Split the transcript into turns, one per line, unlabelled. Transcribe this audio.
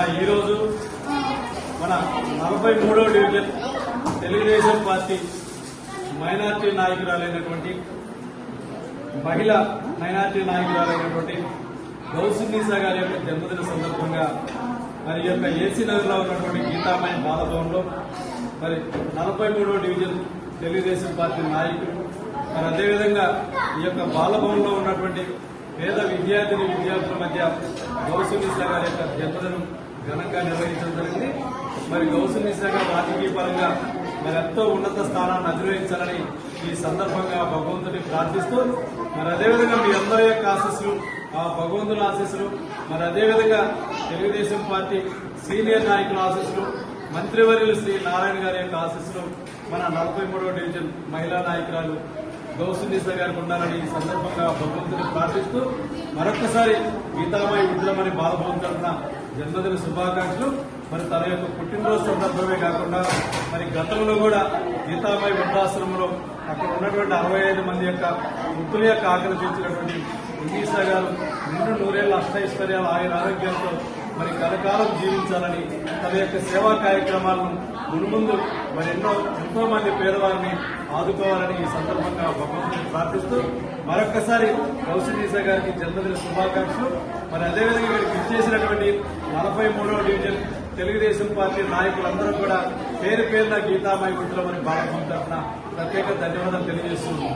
ఈరోజు మన 43వ division Telugu Desam party minority నాయకురాలైనటువంటి మహిళా మైనార్టీ నాయకురాలైనటువంటి గౌసున్నీసా గారి యొక్క జన్మదిన సందర్భంగా మరి ఈ యొక్క ఏసీ నగర్లో ఉన్నటువంటి గీతామయ బాలభవన్లో మరి 43వ డివిజన్ తెలుగుదేశం పార్టీ నాయకులు మరి అదేవిధంగా ఈ యొక్క బాలభవన్లో ఉన్నటువంటి పేద విద్యార్థుల మధ్య గౌసున్నీసా గారి యొక్క జన్మదినం ఘనంగా నిర్వహించడం జరిగింది. మరి గౌసున్నీసా గారు రాజకీయ పరంగా మరి ఎంతో ఉన్నత స్థానాన్ని అధిరోహించాలని ఈ సందర్భంగా భగవంతుని ప్రార్థిస్తూ మరి అదేవిధంగా మీ అందరి యొక్క ఆశీస్సులు ఆ భగవంతుని ఆశీస్సులు మరి అదేవిధంగా తెలుగుదేశం పార్టీ సీనియర్ నాయకుల ఆశీస్సులు మంత్రివర్యులు శ్రీ నారాయణ గారి యొక్క ఆశీస్సులు మన 43వ డివిజన్ మహిళా నాయకురాలు గౌసున్నీసా గారికి ఉండాలని ఈ సందర్భంగా భగవంతుని ప్రార్థిస్తూ మరొకసారి గీతామయ విద్యమని బాలభవన్ తరఫున జన్మదిన శుభాకాంక్షలు. మరి తన యొక్క పుట్టినరోజు సందర్భమే కాకుండా మరి గతంలో కూడా గీతామయ వృద్ధాశ్రమంలో అక్కడ ఉన్నటువంటి 65 మంది యొక్క వృద్ధుల యొక్క ఆకలి తీర్చినటువంటి ఉన్నీసా గారు నిండు నూరేళ్ల అష్టైశ్వర్యాలు ఆయన ఆరోగ్యంతో మరి కలకాలం జీవించాలని తన యొక్క సేవా కార్యక్రమాలను మున్ముందు మరి ఎంతో మంది పేదవారిని ఆదుకోవాలని ఈ సందర్భంగా భగవంతుని ప్రార్థిస్తూ మరొక్కసారి గౌసున్నీసా గారికి జన్మదిన శుభాకాంక్షలు. మరి అదేవిధంగా ఇక్కడికి ఇచ్చేసినటువంటి 43వ డివిజన్ తెలుగుదేశం పార్టీ నాయకులందరూ కూడా పేరు పేరున గీతామయ విద్యమని బాలభవన్ తరఫున ప్రత్యేక ధన్యవాదాలు తెలియజేస్తున్నాం.